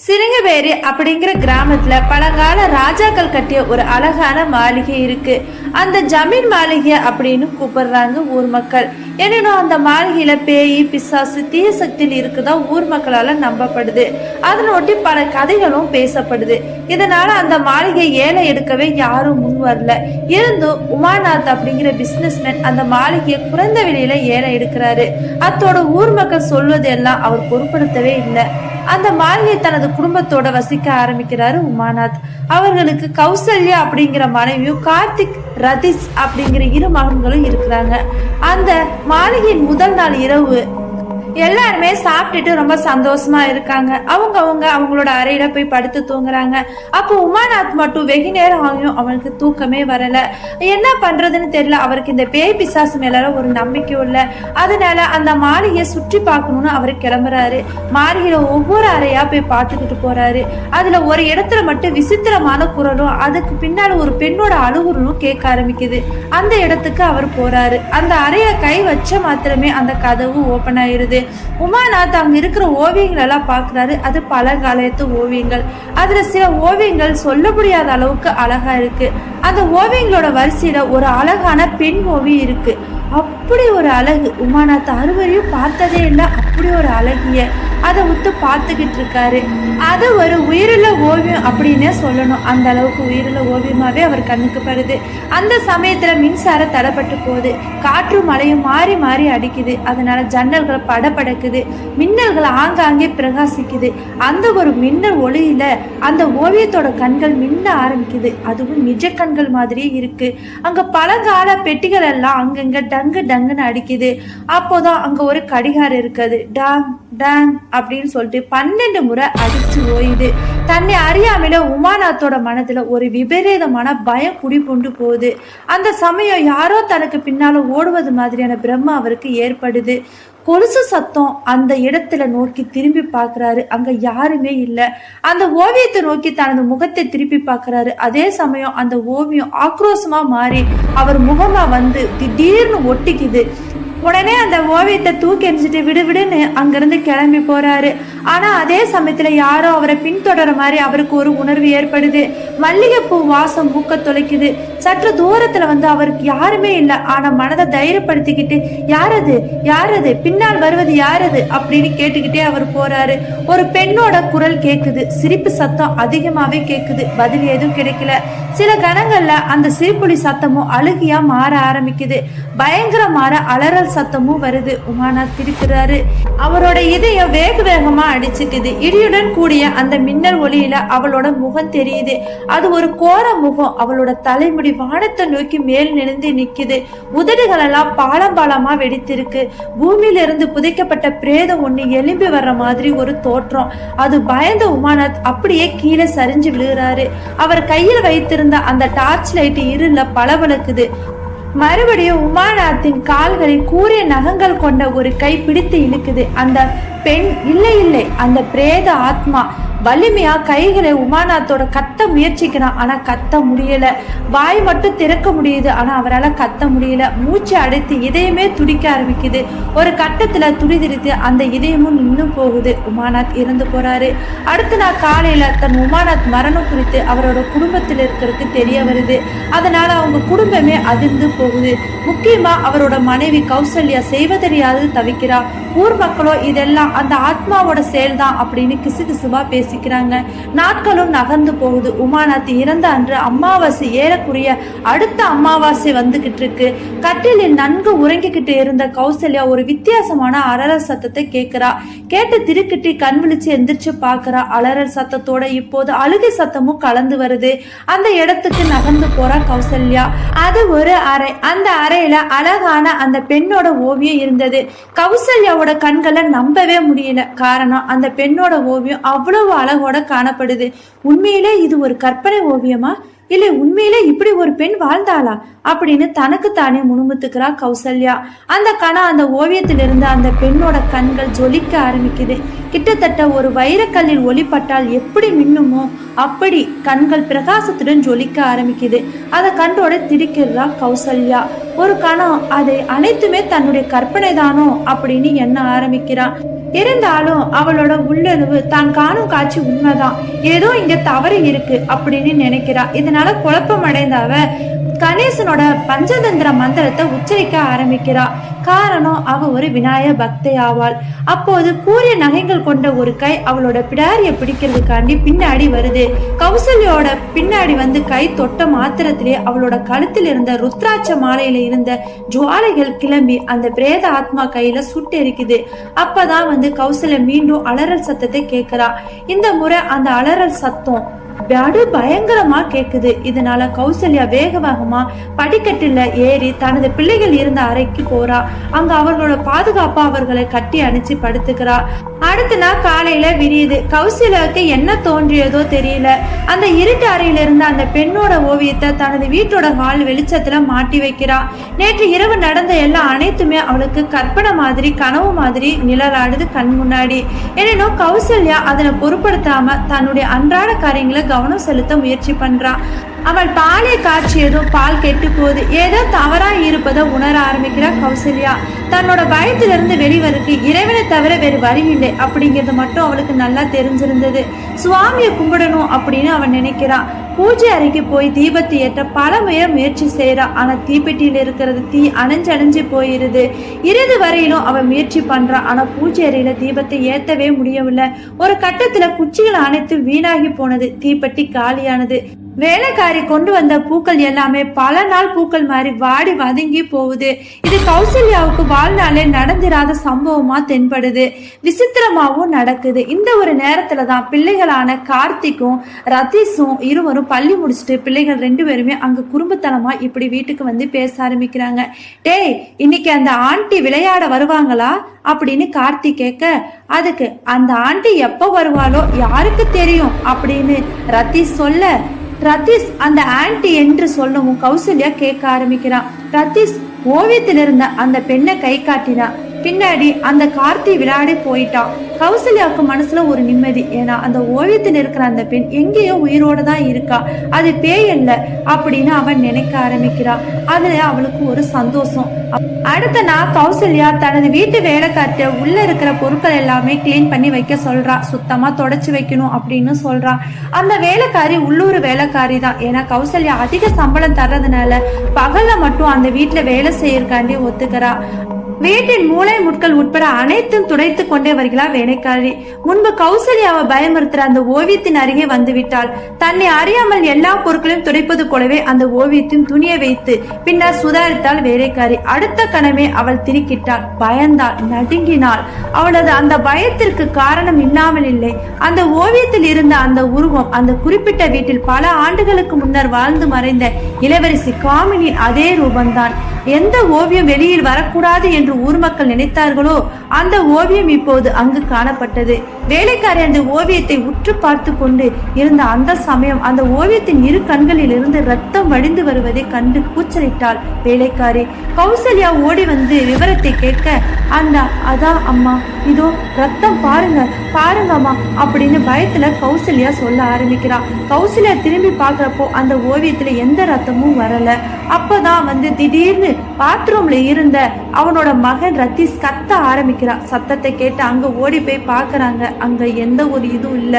சிறுங்கவேரி அப்படிங்கிற கிராமத்துல பழங்கால ராஜாக்கள் கட்டிய ஒரு அழகான மாளிகை இருக்கு. அந்த ஜமீன் மாளிகை அப்படின்னு கூப்பிடுறாங்க ஊர் மக்கள். ஏன்னா அந்த மாளிகையில பேய் பிசாசு தீய சக்தியில் இருக்குதா ஊர் மக்களால நம்பப்படுது. அதனொட்டி பல கதைகளும் பேசப்படுது. இதனால அந்த மாளிகை ஏழை எடுக்கவே யாரும் முன் வரல. இருந்தும் உமாநாத் அப்படிங்கிற பிசினஸ்மேன் அந்த மாளிகையை குறைந்த விலையில ஏழை எடுக்கிறாரு. அத்தோட ஊர் மக்கள் சொல்வதெல்லாம் அவர் பொருட்படுத்தவே இல்லை. அந்த மாளிகை தனது குடும்பத்தோட வசிக்க ஆரம்பிக்கிறாரு உமாநாத். அவர்களுக்கு கௌசல்யா அப்படிங்கிற மனைவியும் கார்த்திக் ரதீஷ் அப்படிங்கிற இரு மகன்களும் இருக்கிறாங்க. அந்த மாளிகையின் முதல் நாள் இரவு எல்லாருமே சாப்பிட்டுட்டு ரொம்ப சந்தோஷமா இருக்காங்க. அவங்களோட அறையில போய் படுத்து தூங்குறாங்க. அப்போ உமாநாத் மட்டும் வெகு நேரம் ஆகியும் அவனுக்கு தூக்கமே வரல. என்ன பண்றதுன்னு தெரியல. அவருக்கு இந்த பேய் பிசாசு மேல ஒரு நம்பிக்கையும் இல்லை. அதனால அந்த மாளிகையை சுற்றி பார்க்கணும்னு அவர் கிளம்புறாரு. மாளிகையில ஒவ்வொரு அறையா போய் பார்த்துக்கிட்டு போறாரு. அதுல ஒரு இடத்துல மட்டும் விசித்திரமான குரலும் அதுக்கு பின்னால ஒரு பெண்ணோட அழுகுறலும் கேட்க ஆரம்பிக்குது. அந்த இடத்துக்கு அவர் போறாரு. அந்த அறையில கை வச்ச மாத்திரமே அந்த கதவு ஓபன் ஆயிருது. உமாநாத் அங்க இருக்கிற ஓவியங்கள் எல்லாம் பாக்குறாரு. அது பழங்காலத்து ஓவியங்கள். அதுல சில ஓவியங்கள் சொல்ல முடியாத அளவுக்கு அழகா இருக்கு. அந்த ஓவியங்களோட வரிசையில ஒரு அழகான பெண் ஓவியம் இருக்கு. அப்படி ஒரு அழகு உமாநாத் அறுவரையும் பார்த்ததே இல்லை. அப்படி ஒரு அழகிய அதை உத்து பார்த்துக்கிட்டு இருக்காரு. அது ஒரு உயிருள்ள ஓவியம் அப்படின்னே சொல்லணும். அந்த அளவுக்கு உயிருள்ள ஓவியமாவே அவர் கண்ணுக்கு படுது. அந்த சமயத்துல மின்சாரம் தடைப்பட்டு போகுது. காற்று மழையும் மாறி மாறி அடிக்குது. அதனால ஜன்னல்கள் படபடக்குது. மின்னல்கள் ஆங்காங்கே பிரகாசிக்குது. அந்த ஒரு மின்னல் ஒளியில அந்த ஓவியத்தோட கண்கள் மின்ன ஆரம்பிக்குது. அதுவும் நிஜ கண்கள் மாதிரியே இருக்கு. அங்க பழங்கால பெட்டிகள் எல்லாம் அங்கங்க டங்கு டங்குன்னு அடிக்குது. அப்போதான் அங்க ஒரு கடிகாரம் இருக்குது. டாங் டாங் அப்படின்னு சொல்லிட்டு 12 முறை அடிச்சு ஓயுது. தன்னை அறியாமல உமாநாத்தோட மனதுல ஒரு விபரீதமான பயம் குடிபுண்டு போகுது. அந்த சமயம் யாரோ தனக்கு பின்னால ஓடுவது மாதிரியான பிரம்ம அவருக்கு ஏற்படுது. கொலுசு சத்தம். அந்த இடத்துல நோக்கி திரும்பி பார்க்கிறாரு. அங்க யாருமே இல்லை. அந்த ஓவியத்தை நோக்கி தனது முகத்தை திருப்பி பார்க்கிறாரு. அதே சமயம் அந்த ஓவியம் ஆக்ரோஷமா மாறி அவர் முகமா வந்து திடீர்னு ஒட்டிக்குது. உடனே அந்த ஓவியத்தை தூக்கி எரிஞ்சிட்டு விடுவிடுன்னு அங்கிருந்து கிளம்பி போறாரு. ஆனா அதே சமயத்துல யாரோ அவரை பின்தொடர மாதிரி அவருக்கு ஒரு உணர்வு ஏற்படுது. மல்லிகைப்பூ வாசம் மூக்க தொலைக்குது. சற்று தூரத்துல வந்து அவருக்கு யாருமே இல்லை. ஆனா மனதை தைரியப்படுத்திக்கிட்டு யாரது யாரது பின்னால் வருவது யாரது அப்படின்னு கேட்டுக்கிட்டே அவர் போறாரு. ஒரு பெண்ணோட குரல் கேக்குது. சிரிப்பு சத்தம் அதிகமாவே கேக்குது. பதில் எதுவும் கிடைக்கல. சில கணங்கள்ல அந்த சிரிப்புலி சத்தமும் அழுகியா மாற ஆரம்பிக்குது. பயங்கரமான அலறல் சத்தமும் வருது. உமாநாத் திருக்கிறாரு. அவரோட இதயம் வேக வேகமா அடிச்சுக்குது. இடியுடன் கூடிய அந்த மின்னல் ஒளியில அவளோட முகம் தெரியுது. அது ஒரு கோர முகம். அவளோட தலைமுடி வானத்தை நோக்கி மேல் நினைந்து நிக்குது. உதடுகள் எல்லாம் பாலம் பாலமா வெடித்திருக்கு. பூமியில இருந்து புதைக்கப்பட்ட பிரேதம் ஒண்ணு எலும்பி வர்ற மாதிரி ஒரு தோற்றம். அது பயந்த உமாநாத் அப்படியே கீழே சரிஞ்சு விழுகிறாரு. அவர் கையில் வைத்திருந்த அந்த டார்ச் லைட் இருள பளபளக்குது. மறுபடியும் உமாநாத்தின் கால்களை கூரிய நகங்கள் கொண்ட ஒரு கை பிடித்து இழுக்குது. அந்த பெண் இல்லை இல்லை, அந்த பிரேத ஆத்மா வலிமையா கைகளை உமாநாத்தோட கத்த முயற்சிக்கிறான். ஆனா கத்த முடியல. வாய் மட்டும் திறக்க முடியுது. ஆனா அவரால் கத்த முடியல. மூச்சு அடைத்து இதயமே துடிக்க ஆரம்பிக்குது. ஒரு கட்டத்துல துடிதிரித்து அந்த இதயமும் நின்று போகுது. உமாநாத் இறந்து போறாரு. அடுத்த நாள் காலையில தன் உமாநாத் மரணம் குறித்து அவரோட குடும்பத்தில் இருக்கிறதுக்கு தெரிய வருது. அதனால அவங்க குடும்பமே அதிர்ந்து போகுது. முக்கியமா அவரோட மனைவி கௌசல்யா செய்வதறியாது தவிக்கிறா. ஊர் மக்களோ இதெல்லாம் அந்த ஆத்மாவோட செயல்தான் அப்படின்னு கிசுகிசுவா பேசிக்கிறாங்க. நாட்களும் நகர்ந்து போகுது. உமாநாத் இறந்த அன்று அமாவாசை ஏறக்குரிய அடுத்த அமாவாசை வந்துகிட்டு இருக்கு. கட்டிலில் நன்கு உறங்கிக்கிட்டு இருந்த கௌசல்யா ஒரு வித்தியாசமான அலறல் சத்தத்தை கேட்கிறா. கேட்டு திருக்கிட்டு கண் விழிச்சு எந்திரிச்சு பாக்குறா. அலறல் சத்தத்தோட இப்போது அழுகை சத்தமும் கலந்து வருது. அந்த இடத்துக்கு நகர்ந்து போறா கௌசல்யா. அது ஒரு அறை. அந்த அறையில அழகான அந்த பெண்ணோட ஓவியம் இருந்தது. கௌசல்யாவோட கண்களை நம்பவே முடியல. காரணம் அந்த பெண்ணோட ஓவியம் அவ்வளவு அழகோட காணப்படுது. உண்மையிலே இது ஒரு கற்பனை ஓவியமா, இல்லை உண்மையிலே இப்படி ஒரு பெண் வாழ்ந்தாளா அப்படின்னு தனக்கு தானே முணுமுத்துக்கிறா கௌசல்யா. அந்த ஓவியத்திலிருந்து அந்த பெண்ணோட கண்கள் ஜொலிக்க ஆரம்பிக்குது. கிட்டத்தட்ட ஒரு வைரக்கல்லில் ஒளிப்பட்டால் எப்படி மின்னுமோ அப்படி கண்கள் பிரகாசத்துடன் ஜொலிக்க ஆரம்பிக்குது. அதை கண்டோட திடுக்கிறா கௌசல்யா. ஒரு கணம் அதை அனைத்துமே தன்னுடைய கற்பனை தானோ அப்படின்னு எண்ண ஆரம்பிக்கிறான். இருந்தாலும் அவளோட உள்ளுணர்வு தான் காணும் காட்சி உண்மைதான், ஏதோ இங்க தவறு இருக்கு அப்படின்னு நினைக்கிறா. இதனால குழப்பம் அடைந்த அவ கணேசனோட பஞ்சதந்திர மந்திரத்தை உச்சரிக்க ஆரம்பிக்கிறா. காரணம், அவ ஒரு விநாயக பக்தை ஆவாள். அப்போது கூரிய நகைகள் கொண்ட ஒரு கை அவளோட பிடாரிய பிடிக்கிறதுக்காண்டி பின்னாடி வருது. கௌசல்யோட பின்னாடி வந்து கை தொட்ட மாத்திரத்திலே அவளோட கழுத்தில் இருந்த ருத்ராட்ச மாலையில இருந்த ஜுவாலைகள் கிளம்பி அந்த பிரேத ஆத்மா கையில சுட்டு எரிக்குது. அப்பதான் வந்து கௌசல்யா மீண்டும் அலறல் சத்தத்தை கேட்கிறா. இந்த முறை அந்த அலறல் சத்தம் பயங்கரமா கேக்குது. இதனால கௌசல்யா வேக வேகமா படிக்கட்டுல ஏறி தனது பிள்ளைகள் இருந்த அறைக்கு போறா. அங்க அவர்களோட பாதுகாப்பா அவர்களை கட்டி அணைச்சு படுத்துக்கிறா. அடுத்த நாள் காலையில விரியுது. கௌசல்யாவுக்கு என்ன தோன்றியதோ தெரியல. அந்த இருட்டு அறையில இருந்த அந்த பெண்ணோட ஓவியத்தை தனது வீட்டோட ஹால் வெளிச்சத்துல மாட்டி வைக்கிறா. நேற்று இரவு நடந்த எல்லா அனைத்துமே அவளுக்கு கற்பனை மாதிரி, கனவு மாதிரி நிழலாடுது கண் முன்னாடி. எனினும் கௌசல்யா அதனை பொருட்படுத்தாம தன்னுடைய அன்றாட காரியங்களை கவனம் செலுத்த முயற்சி பண்றா. அவள் பாலை காய்ச்சியதும் பால் கெட்டு போகுது. ஏதோ தவறா இருப்பதை உணர ஆரம்பிக்கிறா கௌசல்யா. தன்னோட பயத்திலிருந்து வெளிவருக்கு இறைவனை தவிர வேறு வழி இல்லை அப்படிங்கிறது மட்டும் அவளுக்கு நல்லா தெரிஞ்சிருந்தது. சுவாமியை கும்பிடணும் அப்படின்னு அவன் நினைக்கிறா. பூஜை அறைக்கு போய் தீபத்தை ஏற்ற பல முயற்சி செய்யறா. ஆனா தீப்பெட்டியில இருக்கிறது தீ அணைஞ்சு போயிருது. இறுதி வரையிலும் அவன் முயற்சி பண்றா. ஆனா பூஜை அறையில தீபத்தை ஏத்தவே முடியவில்லை. ஒரு கட்டத்துல குச்சிகள் அனைத்து வீணாகி போனது. தீப்பெட்டி காலியானது. வேலைக்காரி கொண்டு வந்த பூக்கள் எல்லாமே பல நாள் பூக்கள் மாதிரி வாடி வதங்கி போகுது. இது கௌசல்யாவுக்கு வாழ்நாளே நடந்திராத சம்பவமா தென்படுது. விசித்திரமாவும் நடக்குது. இந்த ஒரு நேரத்துலதான் பிள்ளைகளான கார்த்திக்கும் ரதீஷும் இருவரும் பள்ளி முடிச்சுட்டு பிள்ளைகள் 2 பேருமே அங்க குறும்புத்தனமா இப்படி வீட்டுக்கு வந்து பேச ஆரம்பிக்கிறாங்க. டேய், இன்னைக்கு அந்த ஆண்டி விளையாட வருவாங்களா அப்படின்னு கார்த்தி கேட்க, அதுக்கு அந்த ஆண்டி எப்ப வருவாளோ யாருக்கு தெரியும் அப்படின்னு ரதீஷ் சொல்ல, ரதீஷ் அந்த ஆன்டி என்று சொல்லவும் கௌசல்யா கேட்க ஆரம்பிக்கிறான். ரதீஷ் ஓவியத்தில் இருந்த அந்த பெண்ணை கை காட்டினா. பின்னாடி அந்த கார்த்தி விளையாடி போயிட்டான். கௌசல்யாவுக்கு மனசுல ஒரு நிம்மதி. ஏன்னா அந்த ஓவியத்தில் இருக்கிற அந்த பெண் எங்கேயோ உயிரோட தான் இருக்கா, அது பேய் அல்ல அப்படின்னு அவன் நினைக்க ஆரம்பிக்கிறான். அதுல அவளுக்கு ஒரு சந்தோஷம். அடுத்த நாள் கௌசல்யா தனது வீட்டு வேலைக்கார்ட்ட உள்ள இருக்கிற பொருட்கள் எல்லாமே கிளீன் பண்ணி வைக்க சொல்றா. சுத்தமா தொடச்சு வைக்கணும் அப்படின்னு சொல்றா. அந்த வேலைக்காரி உள்ளூர் வேலைக்காரி தான். ஏன்னா கௌசல்யா அதிக சம்பளம் தர்றதுனால பகல்ல மட்டும் அந்த வீட்டுல வேலை செய்யறக்காண்டி ஒத்துக்கிறா. வீட்டின் மூளை முட்கள் உட்பட அனைத்தும் துடைத்து கொண்டே வருகிறார் வேலைக்காரி. முன்பு கௌசல்யாவை பயமுறுத்துற அந்த ஓவியத்தின் அருகே வந்து விட்டாள். தன்னை அறியாமல் எல்லா பொருட்களையும் துடைப்பது போலவே அந்த ஓவியத்தின் துணியை வைத்து பின்னர் சுதாரித்தாள் வேலைக்காரி. அடுத்த கணமே அவள் திடுக்கிட்டாள், பயந்தாள், நடுங்கினாள். அவளது அந்த பயத்திற்கு காரணம் இல்லாமல் இல்லை. அந்த ஓவியத்தில் இருந்த அந்த உருவம் அந்த குறிப்பிட்ட வீட்டில் பல ஆண்டுகளுக்கு முன்னர் வாழ்ந்து மறைந்த இளவரசி காமினியின் அதே ரூபம்தான். எந்த ஓவியம் வெளியில் வரக்கூடாது என்று ஊர் மக்கள் நினைத்தார்களோ அந்த ஓவியம் இப்போது அங்கு காணப்பட்டது. வேலைக்காரி அந்த ஓவியத்தை உற்று பார்த்து கொண்டு இருந்த அந்த சமயம் அந்த ஓவியத்தின் இரு கண்களில் இருந்து ரத்தம் வடிந்து வருவதை கண்டு கூச்சலிட்டாள் வேலைக்காரி. கௌசல்யா ஓடி வந்து விவரத்தை கேட்க, அதான் அம்மா, இதோ ரத்தம் பாருங்க பாருங்கம்மா அப்படின்னு பயத்துல கௌசல்யா சொல்ல ஆரம்பிக்கிறான். கௌசல்யா திரும்பி பார்க்கிறப்போ அந்த ஓவியத்துல எந்த ரத்தமும் வரல. அப்பதான் வந்து திடீர்னு பாத்ரூம்ல இருந்த அவனோட மகன் ரதீஷ் கத்த ஆரம்பிக்கிறான். சத்தத்தை கேட்டு அங்க ஓடி போய் பாக்குறாங்க. அங்க எந்த ஒரு இதுவும் இல்ல.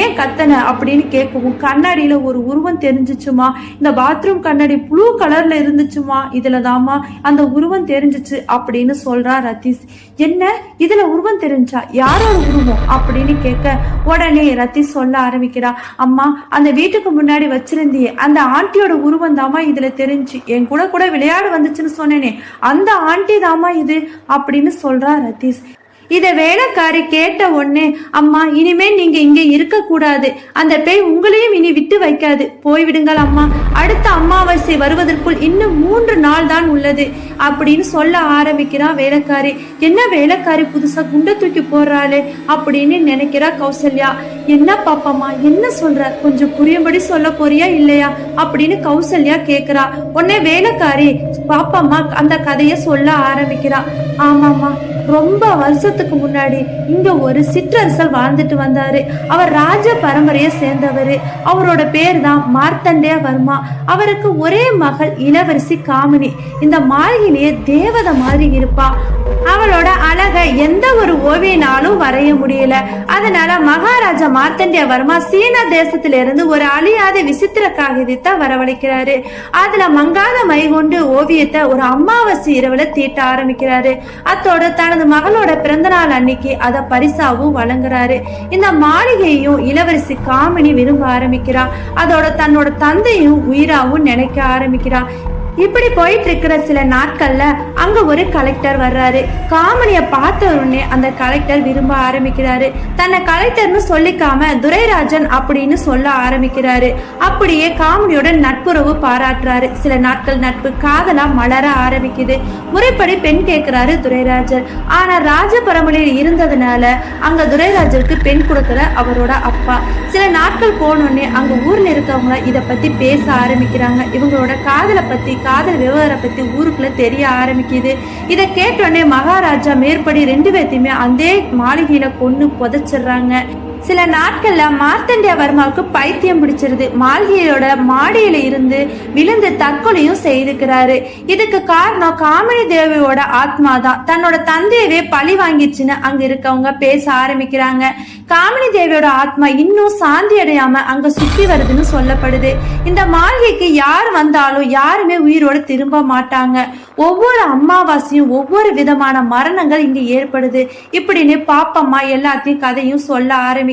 ஏன் கத்தன அப்படின்னு கேட்கவும், கண்ணாடியில ஒரு உருவம் தெரிஞ்சிச்சுமா, இந்த பாத்ரூம் கண்ணாடி ப்ளூ கலர்ல இருந்துச்சுமா, இதுலதாமா அந்த உருவம் தெரிஞ்சிச்சு அப்படின்னு சொல்றா ரதீஷ். என்ன இதுல உருவம் தெரிஞ்சா, யாரோட உருவம் அப்படின்னு கேட்க உடனே ரதீஷ் சொல்ல ஆரம்பிக்கிறா. அம்மா, அந்த வீட்டுக்கு முன்னாடி வச்சிருந்தியே அந்த ஆண்டியோட உருவம் தாமா இதுல தெரிஞ்சு, என் கூட கூட விளையாட வந்துச்சுன்னு சொன்னேனே அந்த ஆண்டி தாமா இது அப்படின்னு சொல்றா ரதீஷ். இத வேலைக்காரி கேட்ட உடனே, அம்மா, இனிமே நீங்க இங்க இருக்க கூடாது, அந்த பேய் உங்களையும் இனி விட்டு வைக்காது, போய்விடுங்கள் அம்மா, அடுத்த அமாவாசை வருவதற்குள் இன்னும் 3 நாள் தான் உள்ளது அப்படின்னு சொல்ல ஆரம்பிக்கிறா வேலைக்காரி. என்ன வேலைக்காரி புதுசா குண்டை தூக்கி போடுறாளே அப்படின்னு நினைக்கிறா கௌசல்யா. என்ன பாப்பாமா, என்ன சொல்ற, கொஞ்சம் புரியும்படி சொல்ல போறியா இல்லையா அப்படின்னு கௌசல்யா கேக்குறா. உடனே வேலைக்காரி பாப்பாமா அந்த கதைய சொல்ல ஆரம்பிக்கிறா. ஆமாமா, ரொம்ப வருஷத்துக்கு முன்னாடி இங்க ஒரு சிற்றரசர் வாழ்ந்துட்டு வந்தாரு. அவர் ராஜ பரம்பரையை சேர்ந்தவர். அவரோட பேர் தான் மார்த்தண்டேயவர்மா. அவருக்கு ஒரே மகள் இளவரசி காமினி. இந்த மாளிகையிலேயே தேவதை மாதிரி இருப்பா. அவளோட அழக எந்த ஒரு ஓவியனாலும் வரைய முடியல. அதனால மகாராஜா மார்த்தண்டேயவர்மா சீனா தேசத்திலிருந்து ஒரு அழியாத விசித்திர காகிதத்தை வரவழைக்கிறாரு. அதுல மங்காத மை கொண்டு ஓவியத்தை ஒரு அமாவாசை இரவுல தீட்ட ஆரம்பிக்கிறாரு. அத்தோடு தனது மகளோட பிறந்த நாள் அன்னைக்கு அதை பரிசாவும் வழங்குறாரு. இந்த மாளிகையையும் இளவரசி காமினி விரும்ப ஆரம்பிக்கிறா. அதோட தன்னோட தந்தையும் உயிராவும் நினைக்க ஆரம்பிக்கிறா. இப்படி போயிட்டு இருக்கிற சில நாட்கள்ல அங்க ஒரு கலெக்டர் வர்றாரு. காமினிய பார்த்த உடனே அந்த கலெக்டர் விரும்ப ஆரம்பிக்கிறாரு. தன்னை கலெக்டர்னு சொல்லிக்காம துரைராஜன் அப்படின்னு சொல்ல ஆரம்பிக்கிறாரு. அப்படியே காமினியோட நட்புறவு பாராட்டுறாரு. சில நாட்கள் நட்பு காதலா மலர ஆரம்பிக்குது. முறைப்படி பெண் கேட்கிறாரு துரைராஜர். ஆனா ராஜ பரம்பரையில் இருந்ததுனால அங்க துரைராஜருக்கு பெண் கொடுக்கிற அவரோட அப்பா. சில நாட்கள் போனோடனே அங்க ஊர்ல இருக்கவங்க இதை பத்தி பேச ஆரம்பிக்கிறாங்க. இவங்களோட காதலை பத்தி காதல் விவகாரம் பத்தி ஊருக்குள்ள தெரிய ஆரம்பிக்குது. இதை கேட்டோடனே மகாராஜா மேற்படி 2 பேர்த்தையுமே அந்த மாளிகையில கொன்னு புதைச்சிடுறாங்க. சில நாட்கள்ல மார்த்தண்டேயவர்மாவுக்கு பைத்தியம் பிடிச்சிருது. மாளிகையோட மாடியில இருந்து விழுந்து தற்கொலையும் செய்துக்கிறாரு. இதுக்கு காரணம் காமினி தேவியோட ஆத்மா தான். தன்னோட தந்தையவே பழி வாங்கிடுச்சுன்னு அங்க இருக்கவங்க பேச ஆரம்பிக்கிறாங்க. காமினி தேவியோட ஆத்மா இன்னும் சாந்தி அடையாம அங்க சுத்தி வருதுன்னு சொல்லப்படுது. இந்த மாளிகைக்கு யார் வந்தாலும் யாருமே உயிரோடு திரும்ப மாட்டாங்க. ஒவ்வொரு அமாவாசையும் ஒவ்வொரு விதமான மரணங்கள் இங்க ஏற்படுது. இப்படின்னு பாப்பம்மா எல்லாத்தையும் கதையும் சொல்ல ஆரம்பிக்கிறான்.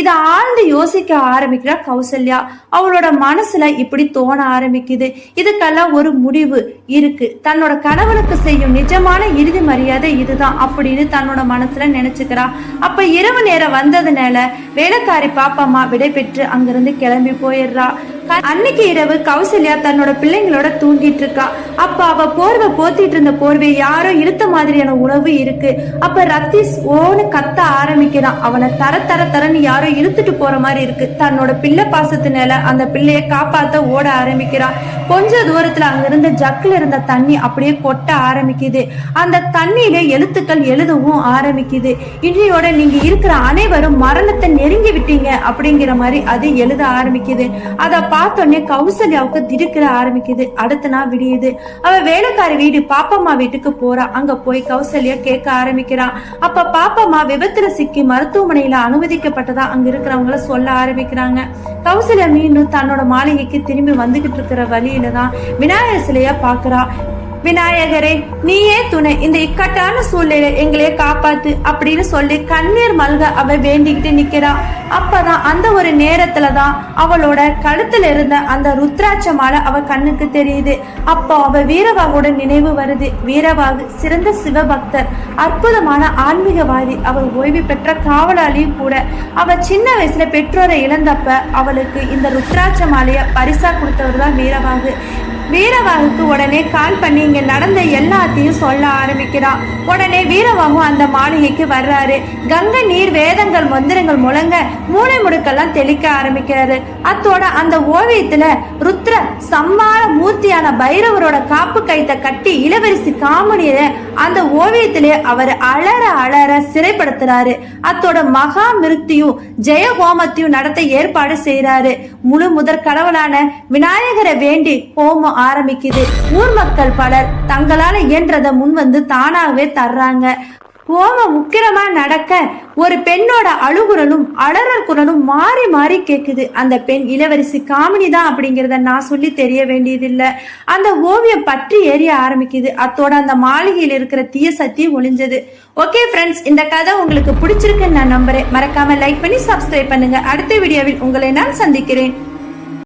இத ஆழ்ந்து யோசிக்க ஆரம்பிக்கிறா கௌசல்யா. அவளோட மனசுல இப்படி தோண ஆரம்பிக்குது. இதுக்கெல்லாம் ஒரு முடிவு இருக்கு. தன்னோட கணவனுக்கு செய்யும் நிஜமான இறுதி மரியாதை இதுதான் அப்படின்னு தன்னோட மனசுல நினைச்சுக்கிறா. அப்ப இரவு நேரம் வந்ததுனால வேலைக்காரி பாப்பம்மா விடை பெற்று அங்கிருந்து கிளம்பி போயிடுறா. அன்னைக்கு இரவு கௌசல்யா தன்னோட பிள்ளைங்களோட தூங்கிட்டு இருக்கா. அப்ப அவ போர்வை போத்திட்டு இருந்த போர்வை யாரோ இழுத்த மாதிரியான உணவு இருக்கு. அப்ப ரத்தீஷ் ஓன்னு கத்த ஆரம்பிக்கிறான். அவனை தர தர தரன்னு யாரோ இழுத்துட்டு போற மாதிரி இருக்கு. தன்னோட பிள்ளை பாசத்தினால அந்த பிள்ளைய காப்பாத்த ஓட ஆரம்பிக்கிறான். கொஞ்ச தூரத்துல அங்க இருந்த ஜக்குல இருந்த தண்ணி அப்படியே கொட்ட ஆரம்பிக்குது. அந்த தண்ணியில எழுத்துக்கள் எழுதவும் ஆரம்பிக்குது. இன்றையோட நீங்க இருக்கிற அனைவரும் மரணத்தை நெருங்கி விட்டீங்க அப்படிங்கிற மாதிரி அது எழுத ஆரம்பிக்குது. அத பார்த்தோன்னே கௌசல்யாவுக்கு திடுக்கிற ஆரம்பிக்குது. அடுத்த நாள் விடியுது. அவ வேலைக்காரி வீடு பாப்பம்மா வீட்டுக்கு போறா. அங்க போய் கௌசல்யா கேட்க ஆரம்பிக்கிறான். அப்ப பாப்பம்மா விபத்துல சிக்கி மருத்துவமனையில அனுமதிக்கப்பட்டதா அங்க இருக்கிறவங்கள சொல்ல ஆரம்பிக்கிறாங்க. கௌசல்யா மீண்டும் தன்னோட மாளிகைக்கு திரும்பி வந்துகிட்டு இருக்கிற வழியில தான் விநாயகர் சிலைய பாக்குறா. விநாயகரே, நீயே துணை, இந்த இக்கட்டான சூழ்நிலை எங்களையே காப்பாத்து அப்படின்னு சொல்லி கண்ணீர் மல்க அவ வேண்டிக்கிட்டு நிக்கிறா. அப்பதான் அந்த ஒரு நேரத்துலதான் அவளோட கழுத்துல இருந்த அந்த ருத்ராட்ச மாலை அவ கண்ணுக்கு தெரியுது. அப்போ அவ வீரவாகோட நினைவு வருது. வீரவாகு சிறந்த சிவபக்தர், அற்புதமான ஆன்மீகவாதி, அவர் ஓய்வு பெற்ற காவலாளியும் கூட. அவ சின்ன வயசுல பெற்றோரை இழந்தப்ப அவளுக்கு இந்த ருத்ராட்ச மாலைய பரிசா கொடுத்தவர் தான் வீரவாகு. வீரவாகுக்கு உடனே கால் பண்ணி இங்க நடந்த எல்லாத்தையும் சொல்ல ஆரம்பிக்கிறான். உடனே வீரவாகும் அந்த மாளிகைக்கு வர்றாரு. கங்கை நீர் வேதங்கள் மந்திரங்கள் முழங்க மூளை முடுக்கெல்லாம் தெளிக்க ஆரம்பிக்கிறாரு. அத்தோட அந்த ஓவியத்துல ருத்ர சம்மார மூர்த்தியான பைரவரோட காப்பு கைத்தை கட்டி இளவரசி காமினிய அந்த ஓவியத்திலே அவர் அலற அலற சிறைப்படுத்துறாரு. அத்தோட மகா மிருத்தியும் ஜெய ஹோமத்தையும் நடத்த ஏற்பாடு செய்யறாரு. முழு முதற் கடவுளான விநாயகரை வேண்டி ஹோமம் ஆரம்பிக்குது. ஊர் மக்கள் பலர் தங்களால இயன்றதை முன் வந்து தானாகவே தர்றாங்க. ஹோமம் உக்கிரமா நடக்க ஒரு பெண்ணோட அழுகுரலும் அலறல் குரலும் மாறி மாறி கேக்குது. அந்த பெண் இளவரசி காமினி தான் அப்படிங்கிறத நான் சொல்லி தெரிய வேண்டியதில்லை. அந்த ஓவியம் பற்றி எரிய ஆரம்பிக்குது. அத்தோட அந்த மாளிகையில் இருக்கிற தீய சக்தி ஒளிஞ்சது. ஓகே ஃப்ரெண்ட்ஸ், இந்த கதை உங்களுக்கு பிடிச்சிருக்குன்னு நான் நம்புறேன். மறக்காம லைக் பண்ணி சப்ஸ்கிரைப் பண்ணுங்க. அடுத்த வீடியோவில் உங்களை நான் சந்திக்கிறேன்.